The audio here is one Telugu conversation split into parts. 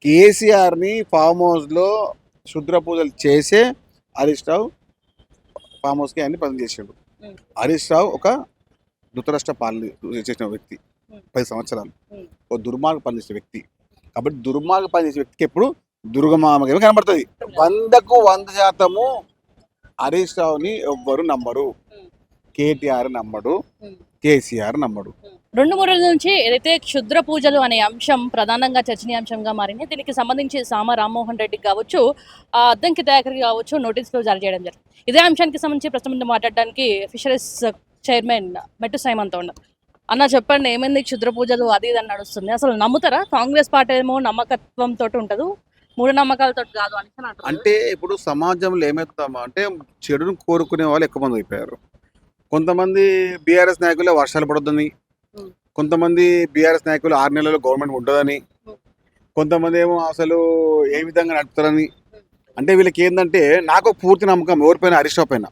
కేసీఆర్ని ఫామ్ హౌస్లో క్షుద్ర పూజలు చేసే హరీష్ రావు ఫామ్ హౌస్కి అన్ని పనులు చేసాడు. హరీష్ రావు ఒక ధృతరాష్ట్ర పాలన చేసిన వ్యక్తి, 10 సంవత్సరాలు ఒక దుర్మార్గ పనిచేసే వ్యక్తి. కాబట్టి దుర్మార్గ పనిచేసే వ్యక్తికి ఎప్పుడు దుర్గమామగా కనబడుతుంది. 100కు 100% హరీష్ రావుని ఎవ్వరు నమ్మరు. కేటీఆర్ నమ్మడు, కేసీఆర్ నమ్మడు. 2-3 రోజుల నుంచి ఏదైతే క్షుద్ర పూజలు అనే అంశం ప్రధానంగా చర్చనీయాంశంగా మారింది. దీనికి సంబంధించి సామ రామ్మోహన్ రెడ్డికి కావచ్చు, అద్దంకి దయాకర్కి కావచ్చు నోటీసులు జారీ చేయడం జరిగింది. ఇదే అంశానికి సంబంధించి ప్రస్తుతం మాట్లాడడానికి ఫిషరీస్ చైర్మన్ మెట్టు సైమంతో ఉన్నారు. అన్న చెప్పండి, ఏమైంది క్షుద్ర పూజలు అది ఇది అని నడుస్తుంది, అసలు నమ్ముతారా? కాంగ్రెస్ పార్టీ ఏమో నమ్మకత్వంతో ఉంటుంది, మూఢనమ్మకాలతో కాదు అని అంటారు. అంటే ఇప్పుడు సమాజంలో ఏమవుతామా అంటే చెడును కోరుకునే వాళ్ళు ఎక్కువ మంది అయిపోయారు. కొంతమంది బీఆర్ఎస్ నాయకులే వర్షాలు పడొద్దని, కొంతమంది బీఆర్ఎస్ నాయకులు 6 నెలల్లో గవర్నమెంట్ ఉంటుందని, కొంతమంది ఏమో అసలు ఏ విధంగా నడుపుతారని. అంటే వీళ్ళకి ఏంటంటే, నాకు పూర్తి నమ్మకం ఎవరిపైన, హరీష్ రావు పైన.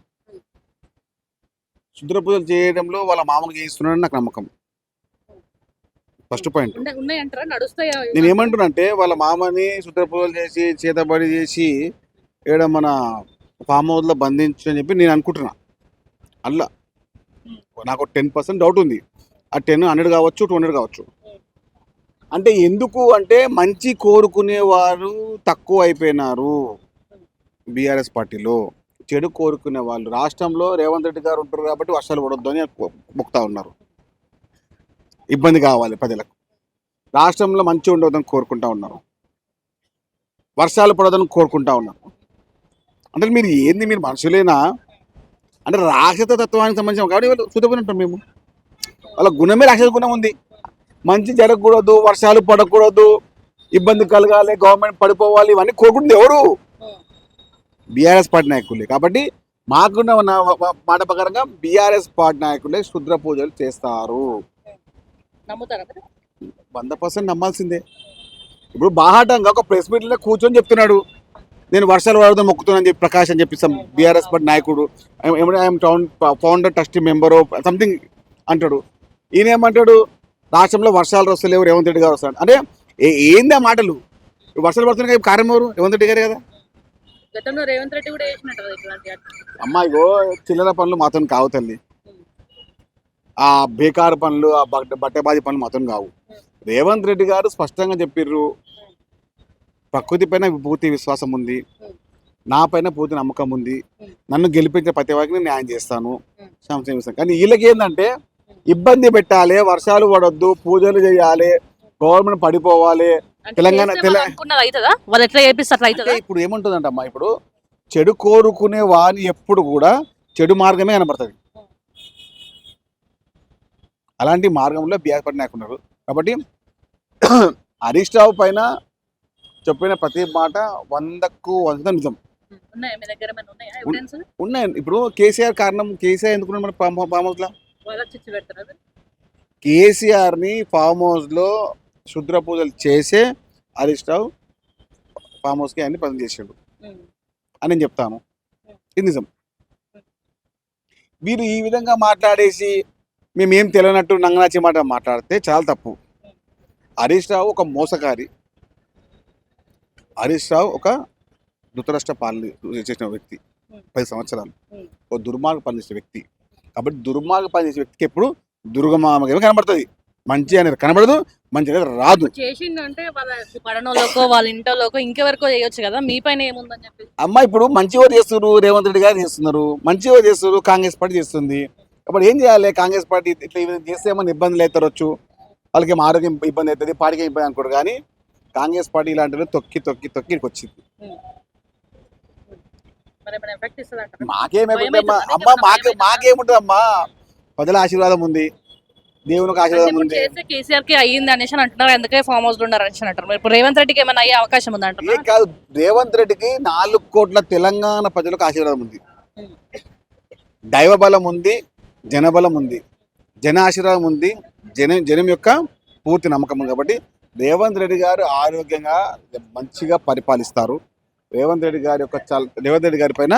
క్షుద్ర పూజలు చేయడంలో వాళ్ళ మామూలుగా చేస్తున్నారని నాకు నమ్మకం. First point. నేను ఏమంటున్నా అంటే, వాళ్ళ మామని క్షుద్ర పూజలు చేసి చేతబడి చేసి ఏడ మన ఫామ్ హౌస్లో బంధించు అని చెప్పి నేను అనుకుంటున్నా. అలా నాకు 10% డౌట్ ఉంది. ఆ 10 100 కావచ్చు, 200 కావచ్చు. అంటే ఎందుకు అంటే, మంచి కోరుకునేవారు తక్కువ అయిపోయినారు బీఆర్ఎస్ పార్టీలో. చెడు కోరుకునే వాళ్ళు రాష్ట్రంలో రేవంత్ రెడ్డి గారు ఉంటారు కాబట్టి వర్షాలు పడొద్దు అని మొక్కుతా ఉన్నారు. ఇబ్బంది కావాలి ప్రజలకు. రాష్ట్రంలో మంచి ఉండవద్దని కోరుకుంటా ఉన్నారు, వర్షాలు పడొద్దని కోరుకుంటా ఉన్నారు. అంటే మీరు ఏంది, మీరు మనుషులేనా? అంటే రాక్షస తత్వానికి సంబంధించిన కాబట్టి వాళ్ళు చూద్దాం. మేము వాళ్ళ గుణమే రాక్షస గుణం ఉంది. మంచి జరగకూడదు, వర్షాలు పడకూడదు, ఇబ్బంది కలగాలి, గవర్నమెంట్ పడిపోవాలి, ఇవన్నీ కోరుకుంటుంది ఎవరు? బీఆర్ఎస్ పార్టీ నాయకులే. కాబట్టి మాకున్న మాట ప్రకారంగా బీఆర్ఎస్ పార్టీ నాయకులే క్షుద్ర పూజలు చేస్తారు. 100% నమ్మాల్సిందే. ఇప్పుడు బాహాటంగా ఒక ప్రెస్ మీట్లో కూర్చొని చెప్తున్నాడు, నేను వర్షాలు పడడం మొక్కుతున్నాను చెప్పి ప్రకాష్ అని చెప్పిస్తాం బీఆర్ఎస్ పార్టీ నాయకుడు. I'm founder trustee member something అంటాడు. ఈయన ఏమంటాడు, రాష్ట్రంలో వర్షాలు వస్తలేవు, రేవంత్ రెడ్డి గారు వస్తాడు. అంటే ఏంది ఆ మాటలు? వర్షాలు పడుతున్నాయి కారణం ఎవరు? రేవంత్ రెడ్డి గారే కదా. అమ్మాయిగో చిల్లర పనులు మాత్రం కావు తల్లి, ఆ బేకారు పనులు, ఆ బట్టబాజీ పనులు మాత్రం కావు. రేవంత్ రెడ్డి గారు స్పష్టంగా చెప్పిర్రు, ప్రకృతి పైన పూర్తి విశ్వాసం ఉంది, నా పైన పూర్తి నమ్మకం ఉంది, నన్ను గెలిపించే ప్రతి వారికి నేను న్యాయం చేస్తాను, సంశయం ఇస్తాను. కానీ వీళ్ళకి ఏంటంటే, ఇబ్బంది పెట్టాలి, వర్షాలు పడొద్దు, పూజలు చేయాలి, గవర్నమెంట్ పడిపోవాలి, తెలంగాణ ఇప్పుడు ఏముంటుందంట అమ్మా, ఇప్పుడు చెడు కోరుకునే వాని ఎప్పుడు కూడా చెడు మార్గమే కనబడుతుంది. అలాంటి మార్గంలో బీఆర్ పార్టీ నాయకులు ఉన్నారు. కాబట్టి హరీష్ రావు పైన చెప్పిన ప్రతి మాట 100కు 100 నిజం. ఉన్నాయి. ఇప్పుడు కేసీఆర్ కారణం, కేసీఆర్ ఎందుకున్నాడు మన ఫామ్ హౌస్లో? కేసీఆర్ని ఫామ్ హౌస్లో క్షుద్ర పూజలు చేసే హరీష్ రావు ఫామ్ హౌస్కి అన్ని పనులు చేసాడు అని నేను చెప్తాను. ఇది నిజం. మీరు ఈ విధంగా మాట్లాడేసి మేమేం తెలియనట్టు నంగనాచి మాట మాట్లాడితే చాలా తప్పు. హరీష్ రావు ఒక మోసకారి, హరీష్ రావు ఒక ధృతరాష్ట్ర పాలన చేసిన వ్యక్తి, 10 సంవత్సరాలు ఒక దుర్మార్గ పనిచేసే వ్యక్తి. కాబట్టి దుర్మార్గ పనిచేసే వ్యక్తికి ఎప్పుడు దుర్గమామగా కనబడుతుంది, మంచి అనేది కనబడదు, మంచి అనేది రాదు. చేసిందంటే వాళ్ళ పడనోళ్ళకో వాళ్ళ ఇంటోళ్ళకో ఇంకెవరికో చేయొచ్చు కదా, మీ పైన ఏముందని చెప్పి. అమ్మ ఇప్పుడు మంచి ఎవరు చేస్తున్నారు? రేవంత్ రెడ్డి గారు చేస్తున్నారు. మంచి ఎవరు చేస్తున్నారు? కాంగ్రెస్ పార్టీ చేస్తుంది. అప్పుడు ఏం చేయాలి? కాంగ్రెస్ పార్టీ ఇట్లా చేస్తే ఏమైనా ఇబ్బందులు అవుతారొచ్చు, వాళ్ళకి ఆరోగ్యం ఇబ్బంది అవుతుంది, పార్టీకి ఇబ్బంది అనుకోరు. కానీ కాంగ్రెస్ పార్టీ ఇలాంటివి తొక్కి తొక్కి తొక్కి వచ్చింది. మాకేమేముంటుందమ్మా అమ్మ, మాకేముంటుంది అమ్మా? ప్రజల ఆశీర్వాదం ఉంది, దేవునికి ఆశీర్వాదం ఉంది. కేసీఆర్ కి అయ్యింది అనేసి అంటున్నారు, అందుకే ఫామ్ హౌస్ లో ఉన్నారు అని అంటారు. ఇప్పుడు రేవంత్ రెడ్డికి ఏమైనా అయ్యే అవకాశం ఉంది అంటారు? కాదు, రేవంత్ రెడ్డికి 4 కోట్ల తెలంగాణ ప్రజలకు ఆశీర్వాదం ఉంది, దైవబలం ఉంది, జనబలం ఉంది, జన ఆశీర్వాదం ఉంది, జనం యొక్క పూర్తి నమ్మకం ఉంది. కాబట్టి రేవంత్ రెడ్డి గారు ఆరోగ్యంగా మంచిగా పరిపాలిస్తారు. రేవంత్ రెడ్డి గారి పైన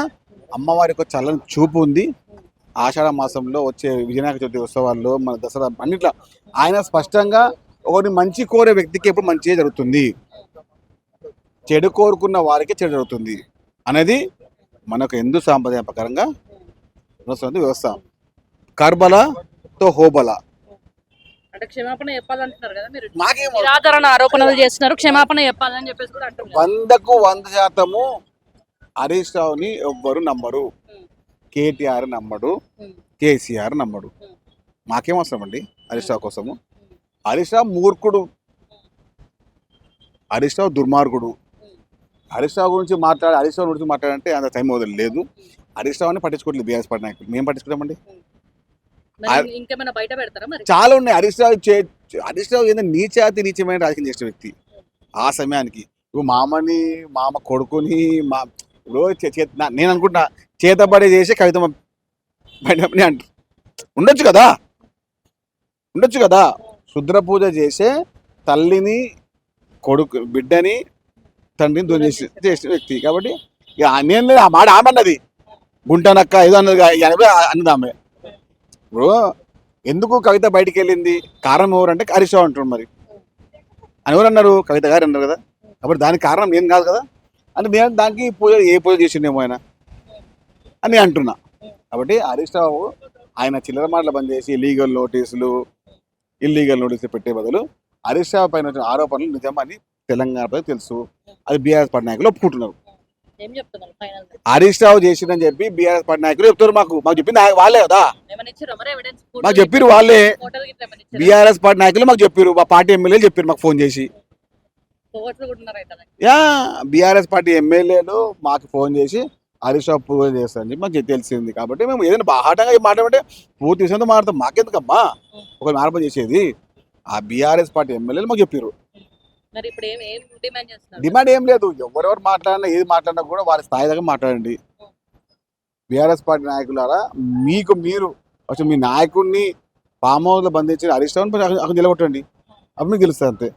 అమ్మవారి యొక్క చల్లని చూపు ఉంది. ఆషాఢ మాసంలో వచ్చే విజయనాయక చవితి ఉత్సవాల్లో, మన దసరా అన్నిట్లో ఆయన స్పష్టంగా ఒకటి మంచి కోరే వ్యక్తికి ఎప్పుడు మంచిగా జరుగుతుంది. చెడు కోరుకున్న వారికి చెడు జరుగుతుంది అనేది మనకు హిందూ సాంప్రదాయం ప్రకారంగా ఉన్నటువంటి వ్యవస్థ. కర్బలతో హోబల. అంటే క్షమాపణ చెప్పాలంటున్నారు కదా మీరు, నాకేమో నిరాధారణ ఆరోపణలు చేస్తున్నారు, క్షమాపణ చెప్పాలని చెప్పేసి కూడా అంటున్నారు. 100% హరీష్ రావుని ఎవ్వరు నమ్మరు. కేటీఆర్ నమ్మడు, కేసీఆర్ నమ్మడు. మాకేం అవసరం అండి హరీష్ రావు కోసము? హరీష్ రావు మూర్ఖుడు, హరీష్ రావు దుర్మార్గుడు. హరీష్ రావు గురించి మాట్లాడాలంటే అంత టైం వదలలేదు. హరీష్ రావుని పట్టించుకోవట్లేదు బీఆర్ఎస్ పార్టీ నాయకులు. మేము పట్టించుకుంటామండి. మరి ఇంకేమైనా బయట పెడతారా మరి? చాలా ఉన్నాయి. హరీష్ రావు ఏదో నీచమైన రాజకీయం చేసిన వ్యక్తి. ఆ సమయానికి ఇప్పుడు మామ కొడుకుని నేను అనుకుంటున్నా చేతబడి చేసి కవిత అంటారు. ఉండొచ్చు కదా. శుద్ర పూజ చేసే తల్లిని, కొడుకు, బిడ్డని, తండ్రిని దూరం చేసిన వ్యక్తి. కాబట్టి ఇక నేను ఆ మాట ఆమన్నది, గుంటనక్క ఏదో అన్నది అన్నది ఆమె. ఇప్పుడు ఎందుకు కవిత బయటికి వెళ్ళింది? కారణం ఎవరంటే హరీష్ రావు అంటున్నారు. మరి అని ఎవరు అన్నారు? కవిత గారు అన్నారు కదా. కాబట్టి దానికి కారణం నేను కాదు కదా. అంటే నేను దానికి ఏ పూజ చేసిండేమో ఆయన అని అంటున్నా. కాబట్టి హరీష్ రావు ఆయన చిల్లర మాటలు బంద్ చేసి ఇల్లీగల్ నోటీసులు పెట్టే బదులు హరీష్ రావు పైన వచ్చిన ఆరోపణలు నిజమని తెలంగాణ ప్రజలకు తెలుసు. అది బీఆర్ఎస్ పార్టీ నాయకులు ఒప్పుకుంటున్నారు. హరీష్ రావు చేసిందని చెప్పి బీఆర్ఎస్ పార్టీ నాయకులు చెప్తారు. మాకు చెప్పింది వాళ్ళే కదా. మాకు చెప్పారు వాళ్ళే. బీఆర్ఎస్ పార్టీ నాయకులు మాకు చెప్పారు, మా పార్టీ ఎమ్మెల్యేలు చెప్పారు మాకు ఫోన్ చేసి. బీఆర్ఎస్ పార్టీ ఎమ్మెల్యేలు మాకు ఫోన్ చేసి హరీష్ రావు పూజ చేస్తారని మాకు తెలిసింది. కాబట్టి మేము ఏదైనా బాహాటంగా మాట్లాడంటే పూర్తి విషయంతో మాట్లాడతాం. మాకెందుకమ్మా ఒకరు మార్పు చేసేది? ఆ బీఆర్ఎస్ పార్టీ ఎమ్మెల్యేలు మాకు చెప్పారు. డిమాండ్ ఏం లేదు. ఎవరెవరు మాట్లాడినా ఏది మాట్లాడినా కూడా వారి స్థాయి దగ్గర మాట్లాడండి. బీఆర్ఎస్ పార్టీ నాయకులారా, మీరు అసలు మీ నాయకుడిని ఫామ్ హౌస్ లో బంధించి హరీష్ రావుని అక్కడ నిలబెట్టండి. అప్పుడు మీకు గెలుస్తుంది అంతే.